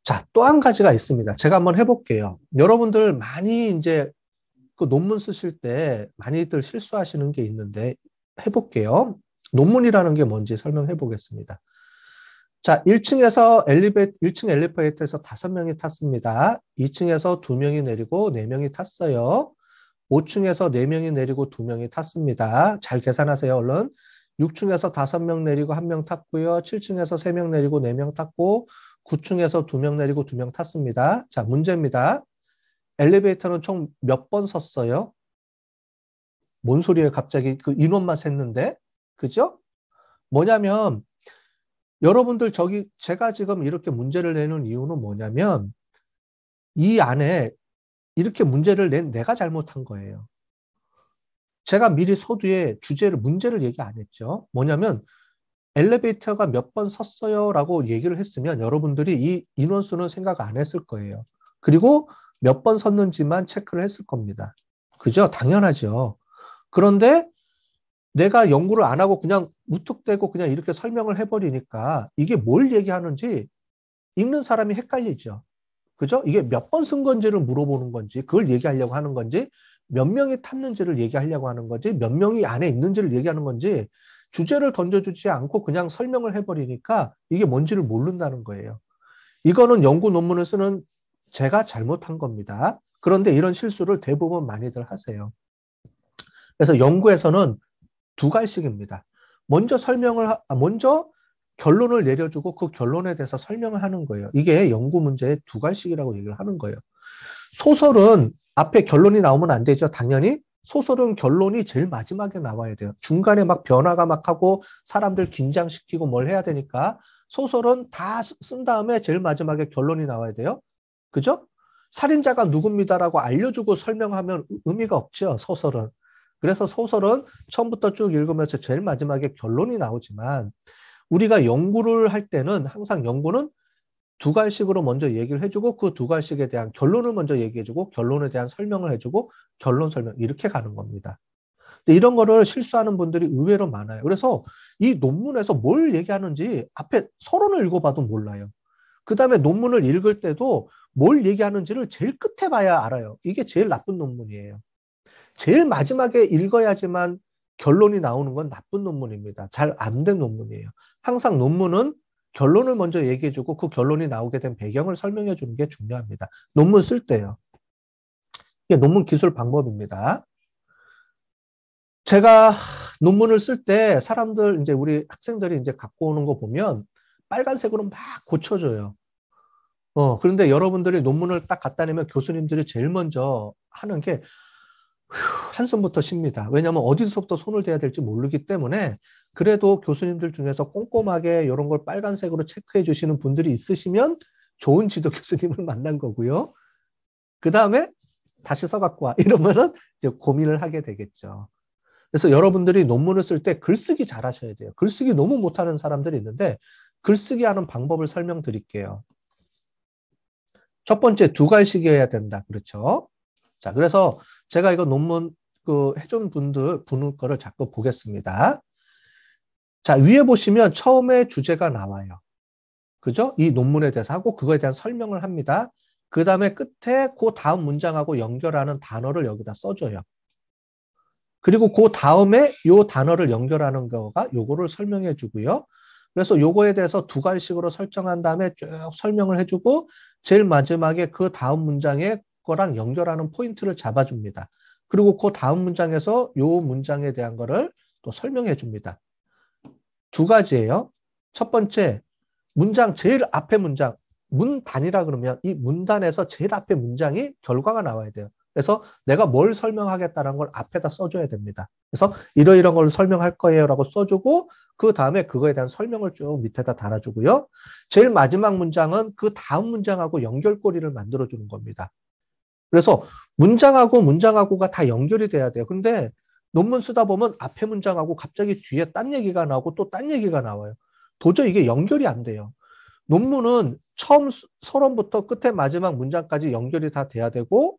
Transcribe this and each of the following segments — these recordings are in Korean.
자, 또 한 가지가 있습니다. 제가 한번 해볼게요. 여러분들 많이 이제 그 논문 쓰실 때 많이들 실수하시는 게 있는데 해볼게요. 논문이라는 게 뭔지 설명해 보겠습니다. 자, 1층 엘리베이터에서 5명이 탔습니다. 2층에서 2명이 내리고 4명이 탔어요. 5층에서 4명이 내리고 2명이 탔습니다. 잘 계산하세요, 얼른. 6층에서 5명 내리고 1명 탔고요. 7층에서 3명 내리고 4명 탔고 9층에서 2명 내리고 2명 탔습니다. 자, 문제입니다. 엘리베이터는 총 몇 번 섰어요? 뭔 소리예요? 갑자기 그 인원만 셌는데? 그죠? 뭐냐면 여러분들 제가 지금 이렇게 문제를 내는 이유는 뭐냐면 이 안에 이렇게 문제를 낸 내가 잘못한 거예요. 제가 미리 서두에 문제를 얘기 안 했죠. 뭐냐면 엘리베이터가 몇 번 섰어요 라고 얘기를 했으면 여러분들이 이 인원수는 생각 안 했을 거예요. 그리고 몇 번 섰는지만 체크를 했을 겁니다. 그죠? 당연하죠. 그런데 내가 연구를 안 하고 그냥 무턱대고 그냥 이렇게 설명을 해버리니까 이게 뭘 얘기하는지 읽는 사람이 헷갈리죠. 그죠? 이게 몇 번 쓴 건지를 물어보는 건지, 그걸 얘기하려고 하는 건지, 몇 명이 탔는지를 얘기하려고 하는 건지, 몇 명이 안에 있는지를 얘기하는 건지, 주제를 던져주지 않고 그냥 설명을 해버리니까 이게 뭔지를 모른다는 거예요. 이거는 연구 논문을 쓰는 제가 잘못한 겁니다. 그런데 이런 실수를 대부분 많이들 하세요. 그래서 연구에서는 두 갈씩입니다. 먼저 결론을 내려주고 그 결론에 대해서 설명을 하는 거예요. 이게 연구 문제의 두 갈씩이라고 얘기를 하는 거예요. 소설은 앞에 결론이 나오면 안 되죠. 당연히 소설은 결론이 제일 마지막에 나와야 돼요. 중간에 막 변화가 막 하고 사람들 긴장시키고 뭘 해야 되니까 소설은 다 쓴 다음에 제일 마지막에 결론이 나와야 돼요. 그죠? 살인자가 누굽니다라고 알려주고 설명하면 의미가 없죠. 소설은. 그래서 소설은 처음부터 쭉 읽으면서 제일 마지막에 결론이 나오지만 우리가 연구를 할 때는 항상 연구는 두 갈씩으로 먼저 얘기를 해주고 그 두 갈씩에 대한 결론을 먼저 얘기해주고 결론에 대한 설명을 해주고 결론 설명 이렇게 가는 겁니다. 근데 이런 거를 실수하는 분들이 의외로 많아요. 그래서 이 논문에서 뭘 얘기하는지 앞에 서론을 읽어봐도 몰라요. 그 다음에 논문을 읽을 때도 뭘 얘기하는지를 제일 끝에 봐야 알아요. 이게 제일 나쁜 논문이에요. 제일 마지막에 읽어야지만 결론이 나오는 건 나쁜 논문입니다. 잘 안 된 논문이에요. 항상 논문은 결론을 먼저 얘기해주고 그 결론이 나오게 된 배경을 설명해 주는 게 중요합니다. 논문 쓸 때요. 이게 논문 기술 방법입니다. 제가 논문을 쓸 때 사람들 이제 우리 학생들이 이제 갖고 오는 거 보면 빨간색으로 막 고쳐줘요. 그런데 여러분들이 논문을 딱 갖다 내면 교수님들이 제일 먼저 하는 게 한숨부터 쉽니다. 왜냐하면 어디서부터 손을 대야 될지 모르기 때문에 그래도 교수님들 중에서 꼼꼼하게 이런 걸 빨간색으로 체크해 주시는 분들이 있으시면 좋은 지도 교수님을 만난 거고요. 그 다음에 다시 써갖고 와. 이러면은 이제 고민을 하게 되겠죠. 그래서 여러분들이 논문을 쓸 때 글쓰기 잘 하셔야 돼요. 글쓰기 너무 못하는 사람들이 있는데 글쓰기 하는 방법을 설명드릴게요. 첫 번째 두 갈씩이어야 된다. 그렇죠? 자, 그래서 제가 이거 논문 해준 분들 거를 자꾸 보겠습니다. 자, 위에 보시면 처음에 주제가 나와요. 그죠? 이 논문에 대해서 하고 그거에 대한 설명을 합니다. 그 다음에 끝에 그 다음 문장하고 연결하는 단어를 여기다 써줘요. 그리고 그 다음에 요 단어를 연결하는 거가 요거를 설명해 주고요. 그래서 요거에 대해서 두 갈씩으로 설정한 다음에 쭉 설명을 해주고 제일 마지막에 그 다음 문장에 거랑 연결하는 포인트를 잡아줍니다. 그리고 그 다음 문장에서 요 문장에 대한 거를 또 설명해 줍니다. 두 가지예요. 첫 번째, 제일 앞에 문장, 문단이라 그러면 이 문단에서 제일 앞에 문장이 결과가 나와야 돼요. 그래서 내가 뭘 설명하겠다는 걸 앞에다 써줘야 됩니다. 그래서 이러이러한 걸 설명할 거예요 라고 써주고 그 다음에 그거에 대한 설명을 쭉 밑에다 달아주고요. 제일 마지막 문장은 그 다음 문장하고 연결고리를 만들어주는 겁니다. 그래서 문장하고가 다 연결이 돼야 돼요. 근데 논문 쓰다 보면 앞에 문장하고 갑자기 뒤에 딴 얘기가 나오고 또 딴 얘기가 나와요. 도저히 이게 연결이 안 돼요. 논문은 처음 서론부터 끝에 마지막 문장까지 연결이 다 돼야 되고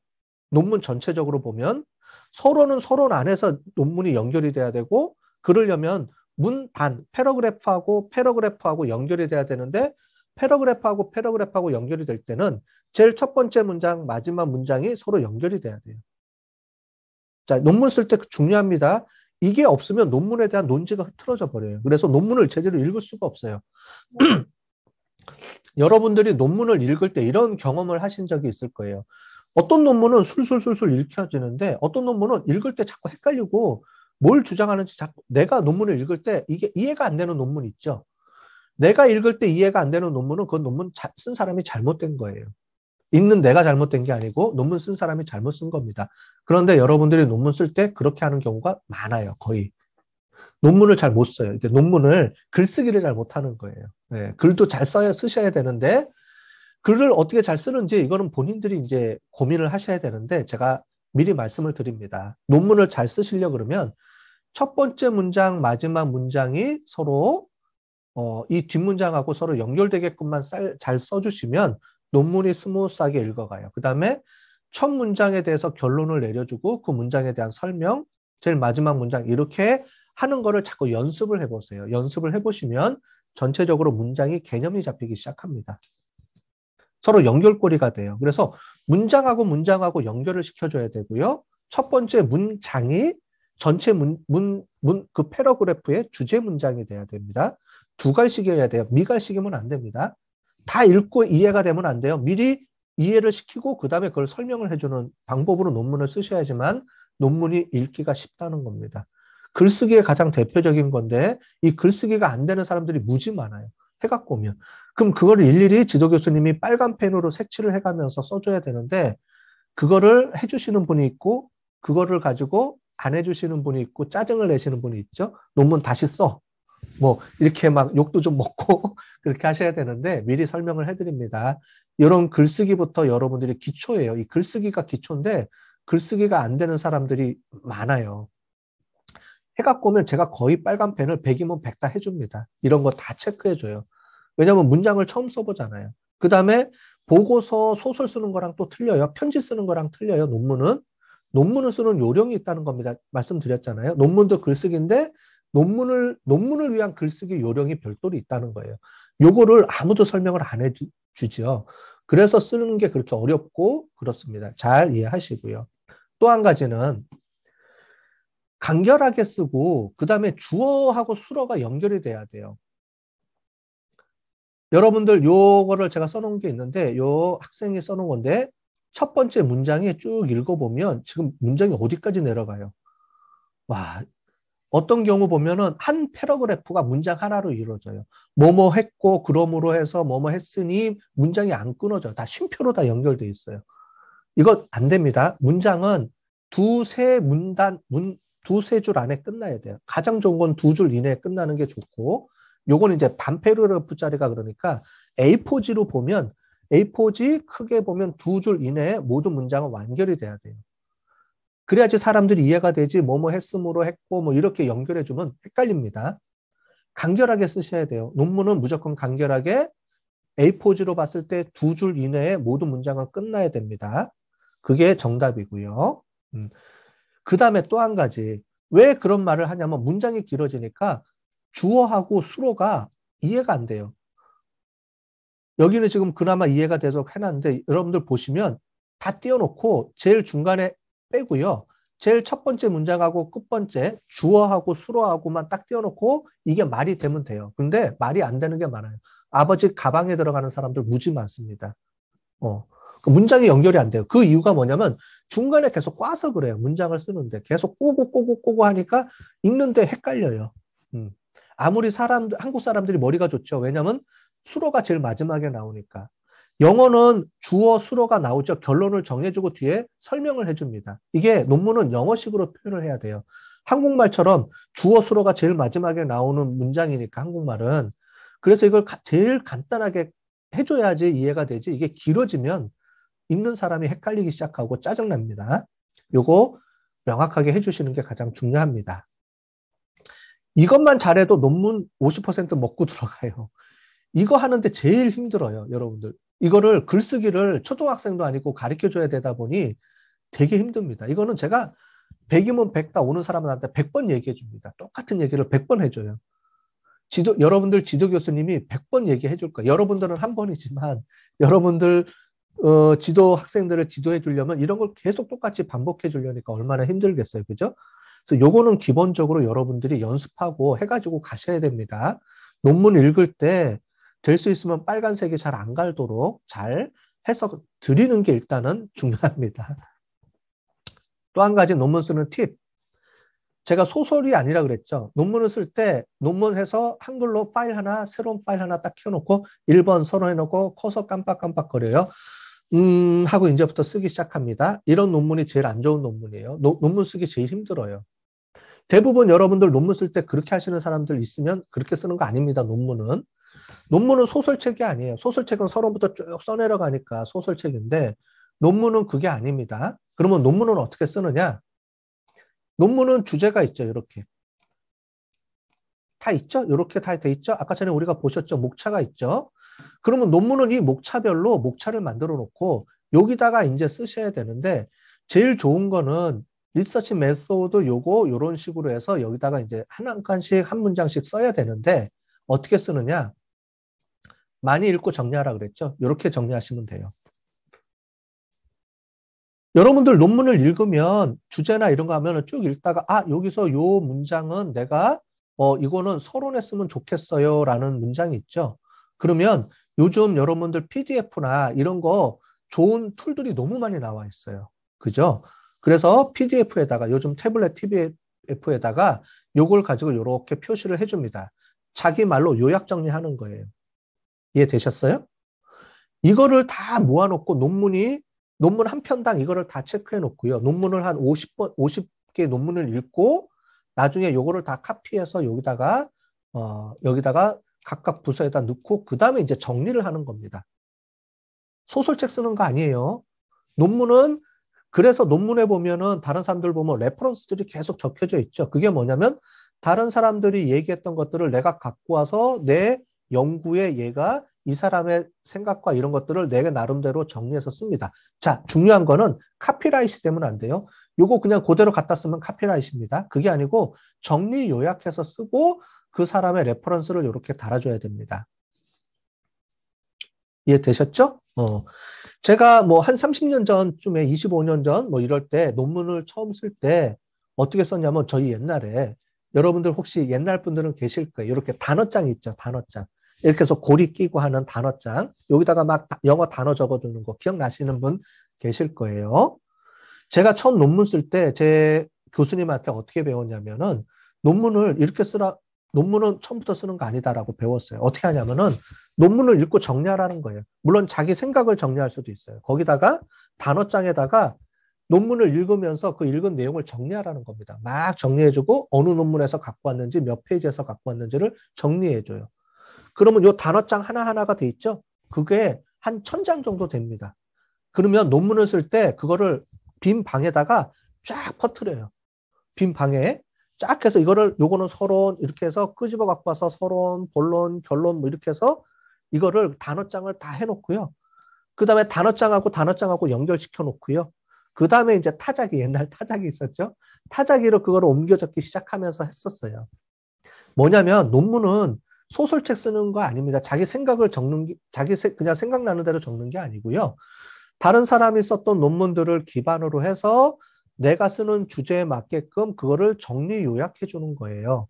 논문 전체적으로 보면 서론은 서론 안에서 논문이 연결이 돼야 되고 그러려면 패러그래프하고 연결이 돼야 되는데 패러그래프하고 패러그래프하고 연결이 될 때는 제일 첫 번째 문장, 마지막 문장이 서로 연결이 돼야 돼요. 자, 논문 쓸 때 중요합니다. 이게 없으면 논문에 대한 논지가 흐트러져 버려요. 그래서 논문을 제대로 읽을 수가 없어요. 여러분들이 논문을 읽을 때 이런 경험을 하신 적이 있을 거예요. 어떤 논문은 술술술술 읽혀지는데 어떤 논문은 읽을 때 자꾸 헷갈리고 뭘 주장하는지 자꾸 내가 논문을 읽을 때 이게 이해가 안 되는 논문 있죠. 내가 읽을 때 이해가 안 되는 논문은 그 논문 쓴 사람이 잘못된 거예요. 읽는 내가 잘못된 게 아니고 논문 쓴 사람이 잘못 쓴 겁니다. 그런데 여러분들이 논문 쓸 때 그렇게 하는 경우가 많아요. 거의. 논문을 잘 못 써요. 이게 논문을 글쓰기를 잘 못하는 거예요. 네, 글도 잘 쓰셔야 되는데 글을 어떻게 잘 쓰는지 이거는 본인들이 이제 고민을 하셔야 되는데 제가 미리 말씀을 드립니다. 논문을 잘 쓰시려 그러면 첫 번째 문장, 마지막 문장이 서로 이 뒷문장하고 서로 연결되게끔만 잘 써주시면 논문이 스무스하게 읽어가요. 그 다음에 첫 문장에 대해서 결론을 내려주고 그 문장에 대한 설명, 제일 마지막 문장 이렇게 하는 거를 자꾸 연습을 해보세요. 연습을 해보시면 전체적으로 문장이 개념이 잡히기 시작합니다. 서로 연결고리가 돼요. 그래서 문장하고 문장하고 연결을 시켜줘야 되고요. 첫 번째 문장이 전체 그 패러그래프의 주제 문장이 돼야 됩니다. 두 갈식이어야 돼요. 미갈식이면 안 됩니다. 다 읽고 이해가 되면 안 돼요. 미리 이해를 시키고 그 다음에 그걸 설명을 해주는 방법으로 논문을 쓰셔야지만 논문이 읽기가 쉽다는 겁니다. 글쓰기의 가장 대표적인 건데 이 글쓰기가 안 되는 사람들이 무지 많아요. 해갖고 오면. 그럼 그거를 일일이 지도 교수님이 빨간 펜으로 색칠을 해가면서 써줘야 되는데 그거를 해주시는 분이 있고 그거를 가지고 안 해주시는 분이 있고 짜증을 내시는 분이 있죠. 논문 다시 써. 뭐 이렇게 막 욕도 좀 먹고 그렇게 하셔야 되는데 미리 설명을 해드립니다. 이런 글쓰기부터 여러분들이 기초예요. 이 글쓰기가 기초인데 글쓰기가 안 되는 사람들이 많아요. 해갖고 오면 제가 거의 빨간 펜을 100이면 100 다 해줍니다. 이런 거 다 체크해줘요. 왜냐면 문장을 처음 써보잖아요. 그 다음에 보고서, 소설 쓰는 거랑 또 틀려요. 편지 쓰는 거랑 틀려요. 논문을 쓰는 요령이 있다는 겁니다. 말씀드렸잖아요. 논문도 글쓰기인데 논문을 위한 글쓰기 요령이 별도로 있다는 거예요. 요거를 아무도 설명을 안 해주지요. 그래서 쓰는 게 그렇게 어렵고 그렇습니다. 잘 이해하시고요. 또 한 가지는 간결하게 쓰고 그 다음에 주어하고 수어가 연결이 돼야 돼요. 여러분들 요거를 제가 써놓은 게 있는데 요 학생이 써놓은 건데 첫 번째 문장에 쭉 읽어보면 지금 문장이 어디까지 내려가요. 와, 어떤 경우 보면은 한 패러그래프가 문장 하나로 이루어져요. 뭐뭐 했고 그러므로 해서 뭐뭐 했으니 문장이 안 끊어져요. 다 쉼표로 다 연결돼 있어요. 이거 안 됩니다. 문장은 두세 줄 안에 끝나야 돼요. 가장 좋은 건 두 줄 이내에 끝나는 게 좋고 요건 이제 반패러그래프짜리가 그러니까 A4지로 보면 A4지 크게 보면 두 줄 이내에 모든 문장은 완결이 돼야 돼요. 그래야지 사람들이 이해가 되지 뭐뭐 했으므로 했고 뭐 이렇게 연결해주면 헷갈립니다. 간결하게 쓰셔야 돼요. 논문은 무조건 간결하게 A4지로 봤을 때 두 줄 이내에 모든 문장은 끝나야 됩니다. 그게 정답이고요. 그 다음에 또 한 가지. 왜 그런 말을 하냐면 문장이 길어지니까 주어하고 수어가 이해가 안 돼요. 여기는 지금 그나마 이해가 돼서 해놨는데 여러분들 보시면 다 띄워놓고 제일 중간에 빼고요. 제일 첫 번째 문장하고 끝번째 주어하고 수어하고만 딱 띄워놓고 이게 말이 되면 돼요. 근데 말이 안 되는 게 많아요. 아버지 가방에 들어가는 사람들 무지 많습니다. 문장이 연결이 안 돼요. 그 이유가 뭐냐면 중간에 계속 꽈서 그래요. 문장을 쓰는데 계속 꼬고 하니까 읽는데 헷갈려요. 아무리 한국 사람들이 머리가 좋죠. 왜냐면 수로가 제일 마지막에 나오니까. 영어는 주어 수로가 나오죠. 결론을 정해주고 뒤에 설명을 해줍니다. 이게 논문은 영어식으로 표현을 해야 돼요. 한국말처럼 주어 수로가 제일 마지막에 나오는 문장이니까 한국말은. 그래서 이걸 제일 간단하게 해줘야지 이해가 되지. 이게 길어지면 읽는 사람이 헷갈리기 시작하고 짜증납니다. 요거 명확하게 해주시는 게 가장 중요합니다. 이것만 잘해도 논문 50% 먹고 들어가요. 이거 하는데 제일 힘들어요, 여러분들. 이거를 글쓰기를 초등학생도 아니고 가르쳐줘야 되다 보니 되게 힘듭니다. 이거는 제가 100이면 100다 오는 사람한테 100번 얘기해 줍니다. 똑같은 얘기를 100번 해줘요. 여러분들 지도 교수님이 100번 얘기해 줄 거예요. 여러분들은 한 번이지만 여러분들 지도 학생들을 지도해 주려면 이런 걸 계속 똑같이 반복해 주려니까 얼마나 힘들겠어요. 그죠? 그래서 요거는 기본적으로 여러분들이 연습하고 해가지고 가셔야 됩니다. 논문 읽을 때 될 수 있으면 빨간색이 잘 안 갈도록 잘 해서 드리는 게 일단은 중요합니다. 또 한 가지 논문 쓰는 팁. 제가 소설이 아니라 그랬죠. 논문을 쓸 때 논문해서 한글로 파일 하나, 새로운 파일 하나 딱 켜놓고 1번 선언해놓고 커서 깜빡깜빡거려요. 하고 이제부터 쓰기 시작합니다. 이런 논문이 제일 안 좋은 논문이에요. 논문 쓰기 제일 힘들어요. 대부분 여러분들 논문 쓸 때 그렇게 하시는 사람들 있으면 그렇게 쓰는 거 아닙니다. 논문은. 논문은 소설책이 아니에요. 소설책은 서론부터 쭉 써내려가니까 소설책인데 논문은 그게 아닙니다. 그러면 논문은 어떻게 쓰느냐? 논문은 주제가 있죠. 이렇게. 다 있죠? 이렇게 다 돼 있죠? 아까 전에 우리가 보셨죠? 목차가 있죠? 그러면 논문은 이 목차별로 목차를 만들어 놓고 여기다가 이제 쓰셔야 되는데 제일 좋은 거는 리서치 메소드 요거 요런 식으로 해서 여기다가 이제 한 칸씩 한 문장씩 써야 되는데 어떻게 쓰느냐? 많이 읽고 정리하라 그랬죠? 이렇게 정리하시면 돼요. 여러분들 논문을 읽으면 주제나 이런 거 하면 쭉 읽다가 여기서 요 문장은 내가 이거는 서론에 쓰면 좋겠어요 라는 문장이 있죠. 그러면 요즘 여러분들 PDF나 이런 거 좋은 툴들이 너무 많이 나와 있어요. 그죠? 그래서 PDF에다가 요즘 태블릿 TVF에다가 요걸 가지고 이렇게 표시를 해줍니다. 자기 말로 요약 정리하는 거예요. 이해되셨어요? 이거를 다 모아놓고 논문 한 편당 이거를 다 체크해 놓고요. 논문을 한 50개 논문을 읽고 나중에 요거를 다 카피해서 여기다가 각각 부서에다 넣고 그 다음에 이제 정리를 하는 겁니다. 소설책 쓰는 거 아니에요. 논문은 그래서 논문에 보면은 다른 사람들 보면 레퍼런스들이 계속 적혀져 있죠. 그게 뭐냐면 다른 사람들이 얘기했던 것들을 내가 갖고 와서 내 연구에 얘가 이 사람의 생각과 이런 것들을 내가 나름대로 정리해서 씁니다. 자, 중요한 거는 카피라이트 되면 안 돼요. 요거 그냥 그대로 갖다 쓰면 카피라이트입니다. 그게 아니고 정리 요약해서 쓰고 그 사람의 레퍼런스를 이렇게 달아줘야 됩니다. 이해되셨죠? 제가 뭐 한 30년 전쯤에 25년 전 뭐 이럴 때 논문을 처음 쓸 때 어떻게 썼냐면 저희 옛날에 여러분들 혹시 옛날 분들은 계실 거예요. 이렇게 단어장 있죠. 단어장. 이렇게 해서 고리 끼고 하는 단어장. 여기다가 막 영어 단어 적어두는 거 기억나시는 분 계실 거예요. 제가 처음 논문 쓸 때 제 교수님한테 어떻게 배웠냐면은 논문을 이렇게 논문은 처음부터 쓰는 거 아니다라고 배웠어요. 어떻게 하냐면은 논문을 읽고 정리하라는 거예요. 물론 자기 생각을 정리할 수도 있어요. 거기다가 단어장에다가 논문을 읽으면서 그 읽은 내용을 정리하라는 겁니다. 막 정리해주고 어느 논문에서 갖고 왔는지 몇 페이지에서 갖고 왔는지를 정리해줘요. 그러면 이 단어장 하나하나가 돼 있죠? 그게 한 1000장 정도 됩니다. 그러면 논문을 쓸 때 그거를 빈 방에다가 쫙 퍼뜨려요. 빈 방에 쫙 해서 요거는 서론 이렇게 해서 끄집어 갖고 와서 서론, 본론, 결론 뭐 이렇게 해서 이거를 단어장을 다 해놓고요. 그 다음에 단어장하고 연결시켜 놓고요. 그 다음에 이제 옛날 타자기 있었죠? 타자기로 그거를 옮겨 적기 시작하면서 했었어요. 뭐냐면 논문은 소설책 쓰는 거 아닙니다. 자기 생각을 그냥 생각나는 대로 적는 게 아니고요. 다른 사람이 썼던 논문들을 기반으로 해서 내가 쓰는 주제에 맞게끔 그거를 정리 요약해 주는 거예요.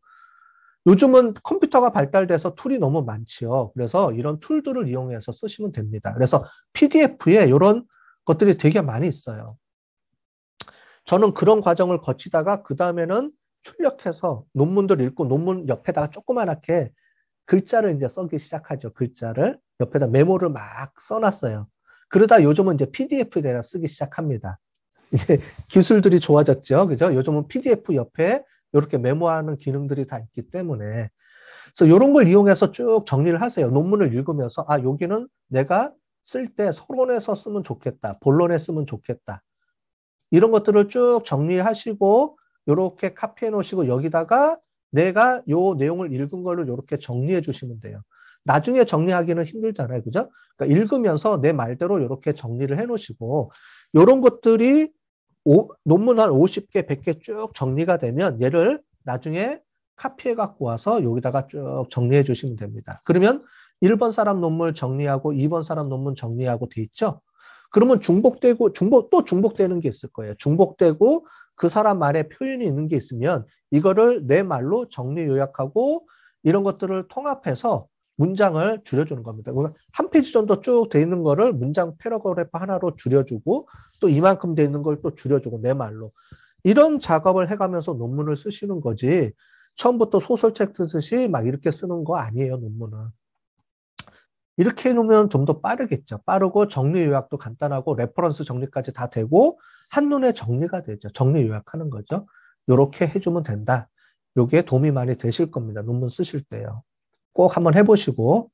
요즘은 컴퓨터가 발달돼서 툴이 너무 많지요. 그래서 이런 툴들을 이용해서 쓰시면 됩니다. 그래서 PDF에 이런 것들이 되게 많이 있어요. 저는 그런 과정을 거치다가 그 다음에는 출력해서 논문들 읽고 논문 옆에다가 조그만하게 글자를 이제 쓰기 시작하죠. 글자를 옆에다 메모를 막 써놨어요. 그러다 요즘은 이제 PDF에다 쓰기 시작합니다. 이제 기술들이 좋아졌죠. 그죠? 요즘은 PDF 옆에 이렇게 메모하는 기능들이 다 있기 때문에. 그래서 이런 걸 이용해서 쭉 정리를 하세요. 논문을 읽으면서, 여기는 내가 쓸 때 서론에서 쓰면 좋겠다. 본론에 쓰면 좋겠다. 이런 것들을 쭉 정리하시고, 이렇게 카피해 놓으시고, 여기다가 내가 요 내용을 읽은 걸로 이렇게 정리해 주시면 돼요. 나중에 정리하기는 힘들잖아요. 그죠? 그러니까 읽으면서 내 말대로 이렇게 정리를 해 놓으시고, 이런 것들이 논문 한 50개, 100개 쭉 정리가 되면 얘를 나중에 카피해 갖고 와서 여기다가 쭉 정리해 주시면 됩니다. 그러면 1번 사람 논문 정리하고 2번 사람 논문 정리하고 돼 있죠? 그러면 중복되고 또 중복되는 게 있을 거예요. 중복되고 그 사람 말에 표현이 있는 게 있으면 이거를 내 말로 정리 요약하고 이런 것들을 통합해서 문장을 줄여주는 겁니다. 한 페이지 정도 쭉 돼 있는 거를 문장 패러그래프 하나로 줄여주고 또 이만큼 돼 있는 걸 또 줄여주고 내 말로 이런 작업을 해가면서 논문을 쓰시는 거지 처음부터 소설책 쓰듯이 막 이렇게 쓰는 거 아니에요, 논문은. 이렇게 해놓으면 좀 더 빠르겠죠. 빠르고 정리 요약도 간단하고 레퍼런스 정리까지 다 되고 한눈에 정리가 되죠. 정리 요약하는 거죠. 이렇게 해주면 된다. 요게 도움이 많이 되실 겁니다. 논문 쓰실 때요. 꼭 한번 해보십시오.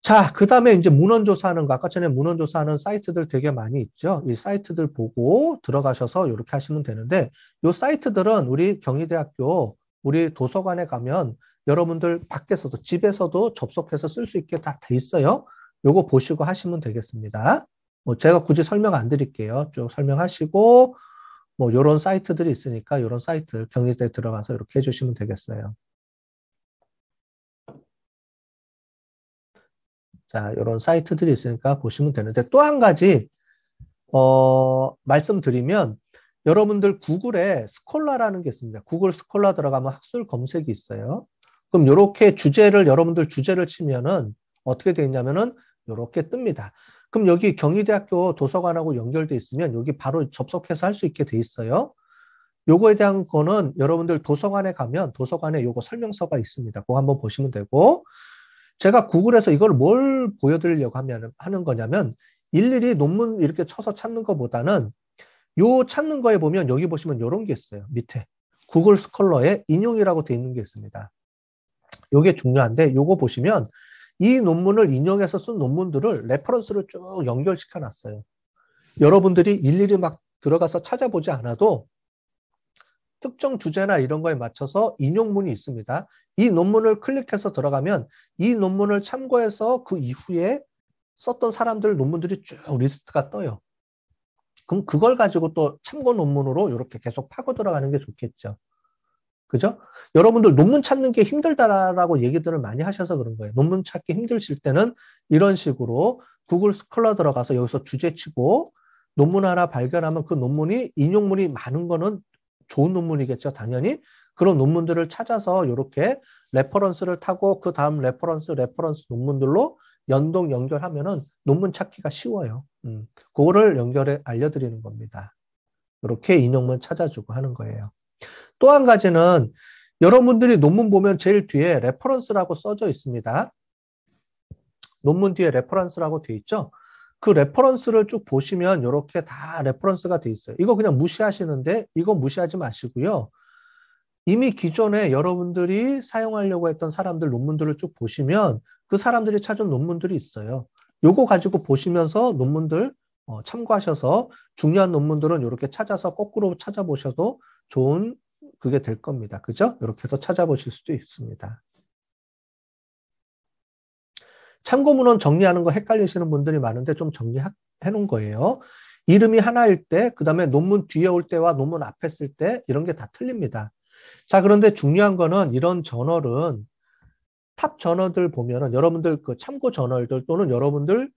자, 그 다음에 이제 문헌조사하는 거, 아까 전에 문헌조사하는 사이트들 되게 많이 있죠. 이 사이트들 보고 들어가셔서 이렇게 하시면 되는데, 이 사이트들은 우리 경희대학교, 우리 도서관에 가면 여러분들 밖에서도, 집에서도 접속해서 쓸 수 있게 다 돼 있어요. 요거 보시고 하시면 되겠습니다. 뭐 제가 굳이 설명 안 드릴게요. 쭉 설명하시고, 뭐 요런 사이트들이 있으니까 요런 사이트, 경희대에 들어가서 이렇게 해주시면 되겠어요. 자, 이런 사이트들이 있으니까 보시면 되는데 또 한 가지 말씀드리면 여러분들 구글에 스콜라라는 게 있습니다. 구글 스콜라 들어가면 학술 검색이 있어요. 그럼 이렇게 여러분들 주제를 치면은 어떻게 되어 있냐면은 이렇게 뜹니다. 그럼 여기 경희대학교 도서관하고 연결돼 있으면 여기 바로 접속해서 할 수 있게 돼 있어요. 요거에 대한 거는 여러분들 도서관에 가면 도서관에 요거 설명서가 있습니다. 그거 한번 보시면 되고 제가 구글에서 이걸 뭘 보여드리려고 하는 거냐면 일일이 논문 이렇게 쳐서 찾는 것보다는 요 찾는 거에 보면 여기 보시면 이런 게 있어요. 밑에 구글 스컬러에 인용이라고 돼 있는 게 있습니다. 요게 중요한데 요거 보시면 이 논문을 인용해서 쓴 논문들을 레퍼런스를 쭉 연결시켜 놨어요. 여러분들이 일일이 막 들어가서 찾아보지 않아도 특정 주제나 이런 거에 맞춰서 인용문이 있습니다. 이 논문을 클릭해서 들어가면 이 논문을 참고해서 그 이후에 썼던 사람들 논문들이 쭉 리스트가 떠요. 그럼 그걸 가지고 또 참고 논문으로 이렇게 계속 파고 들어가는 게 좋겠죠. 그죠? 여러분들 논문 찾는 게 힘들다라고 얘기들을 많이 하셔서 그런 거예요. 논문 찾기 힘드실 때는 이런 식으로 구글 스콜러 들어가서 여기서 주제 치고 논문 하나 발견하면 그 논문이 인용문이 많은 거는 좋은 논문이겠죠, 당연히. 그런 논문들을 찾아서 이렇게 레퍼런스를 타고 그 다음 레퍼런스 논문들로 연결하면은 논문 찾기가 쉬워요. 그거를 알려드리는 겁니다. 이렇게 인용문 찾아주고 하는 거예요. 또 한 가지는 여러분들이 논문 보면 제일 뒤에 레퍼런스라고 써져 있습니다. 논문 뒤에 레퍼런스라고 돼 있죠. 그 레퍼런스를 쭉 보시면 이렇게 다 레퍼런스가 돼 있어요. 이거 그냥 무시하시는데 이거 무시하지 마시고요. 이미 기존에 여러분들이 사용하려고 했던 사람들 논문들을 쭉 보시면 그 사람들이 찾은 논문들이 있어요. 요거 가지고 보시면서 논문들 참고하셔서 중요한 논문들은 이렇게 찾아서 거꾸로 찾아보셔도 좋은 그게 될 겁니다. 그죠? 이렇게 해서 찾아보실 수도 있습니다. 참고문헌 정리하는 거 헷갈리시는 분들이 많은데 좀 정리해 놓은 거예요. 이름이 하나일 때, 그 다음에 논문 뒤에 올 때와 논문 앞에 쓸 때 이런 게 다 틀립니다. 자, 그런데 중요한 거는 이런 저널은 탑 저널들 보면은 여러분들 그 참고 저널들 또는 여러분들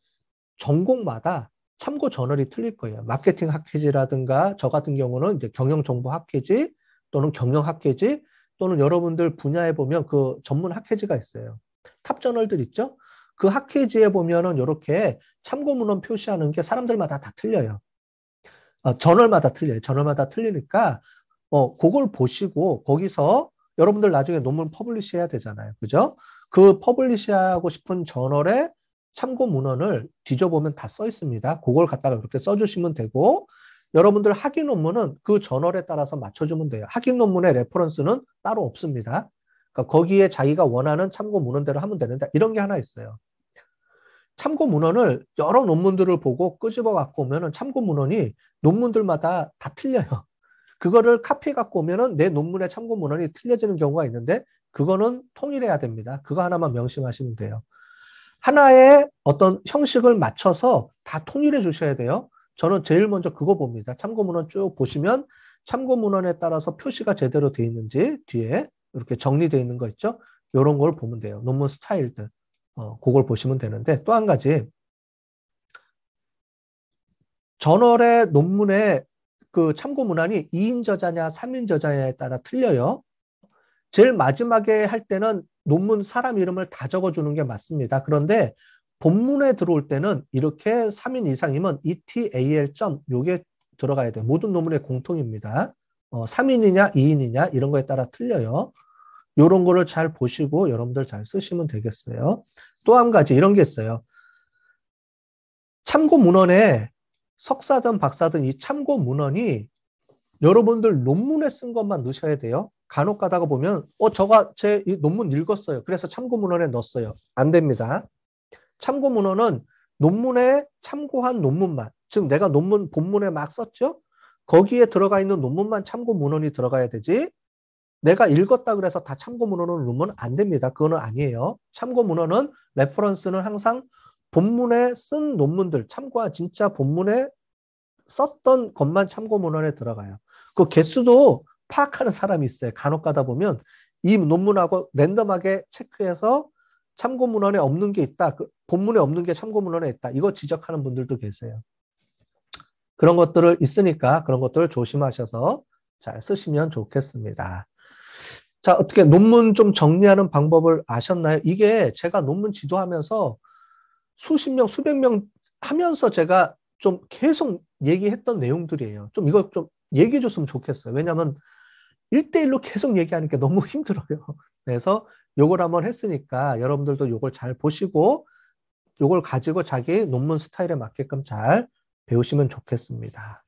전공마다 참고 저널이 틀릴 거예요. 마케팅 학회지라든가 저 같은 경우는 이제 경영정보 학회지 또는 경영 학회지 또는 여러분들 분야에 보면 그 전문 학회지가 있어요. 탑 저널들 있죠? 그 학회지에 보면은 이렇게 참고 문헌 표시하는 게 사람들마다 다 틀려요. 저널마다 틀려요. 저널마다 틀리니까 그걸 보시고 거기서 여러분들 나중에 논문 퍼블리시 해야 되잖아요. 그죠? 그 퍼블리시 하고 싶은 저널에 참고 문헌을 뒤져보면 다 써 있습니다. 그걸 갖다가 이렇게 써주시면 되고 여러분들 학위 논문은 그 저널에 따라서 맞춰주면 돼요. 학위 논문의 레퍼런스는 따로 없습니다. 그러니까 거기에 자기가 원하는 참고 문헌대로 하면 되는데 이런 게 하나 있어요. 참고 문헌을 여러 논문들을 보고 끄집어 갖고 오면은 참고 문헌이 논문들마다 다 틀려요. 그거를 카피해 갖고 오면은 내 논문의 참고 문헌이 틀려지는 경우가 있는데 그거는 통일해야 됩니다. 그거 하나만 명심하시면 돼요. 하나의 어떤 형식을 맞춰서 다 통일해 주셔야 돼요. 저는 제일 먼저 그거 봅니다. 참고 문헌 쭉 보시면 참고 문헌에 따라서 표시가 제대로 돼 있는지 뒤에 이렇게 정리되어 있는 거 있죠? 이런 걸 보면 돼요. 논문 스타일들. 그걸 보시면 되는데 또 한 가지 저널의 논문의 그 참고 문헌이 2인 저자냐 3인 저자냐에 따라 틀려요. 제일 마지막에 할 때는 논문 사람 이름을 다 적어주는 게 맞습니다. 그런데 본문에 들어올 때는 이렇게 3인 이상이면 etal. 요게 들어가야 돼요. 모든 논문의 공통입니다. 3인이냐 2인이냐 이런 거에 따라 틀려요. 이런 거를 잘 보시고 여러분들 잘 쓰시면 되겠어요. 또 한 가지 이런 게 있어요. 참고 문헌에 석사든 박사든 이 참고 문헌이 여러분들 논문에 쓴 것만 넣으셔야 돼요. 간혹 가다가 보면 저가 제 논문 읽었어요. 그래서 참고 문헌에 넣었어요. 안 됩니다. 참고 문헌은 논문에 참고한 논문만, 즉 내가 논문 본문에 막 썼죠. 거기에 들어가 있는 논문만 참고 문헌이 들어가야 되지. 내가 읽었다 그래서 다 참고 문헌을 넣으면 안 됩니다. 그거는 아니에요. 참고 문헌은 레퍼런스는 항상 본문에 쓴 논문들, 참고한 진짜 본문에 썼던 것만 참고 문헌에 들어가요. 그 개수도 파악하는 사람이 있어요. 간혹 가다 보면 이 논문하고 랜덤하게 체크해서 참고 문헌에 없는 게 있다. 본문에 없는 게 참고 문헌에 있다. 이거 지적하는 분들도 계세요. 그런 것들을 있으니까 그런 것들을 조심하셔서 잘 쓰시면 좋겠습니다. 자, 어떻게 논문 좀 정리하는 방법을 아셨나요? 이게 제가 논문 지도하면서 수십 명, 수백 명 하면서 제가 좀 계속 얘기했던 내용들이에요. 좀 이거 좀 얘기해 줬으면 좋겠어요. 왜냐하면 1대1로 계속 얘기하니까 너무 힘들어요. 그래서 요걸 한번 했으니까 여러분들도 요걸 잘 보시고 요걸 가지고 자기 논문 스타일에 맞게끔 잘 배우시면 좋겠습니다.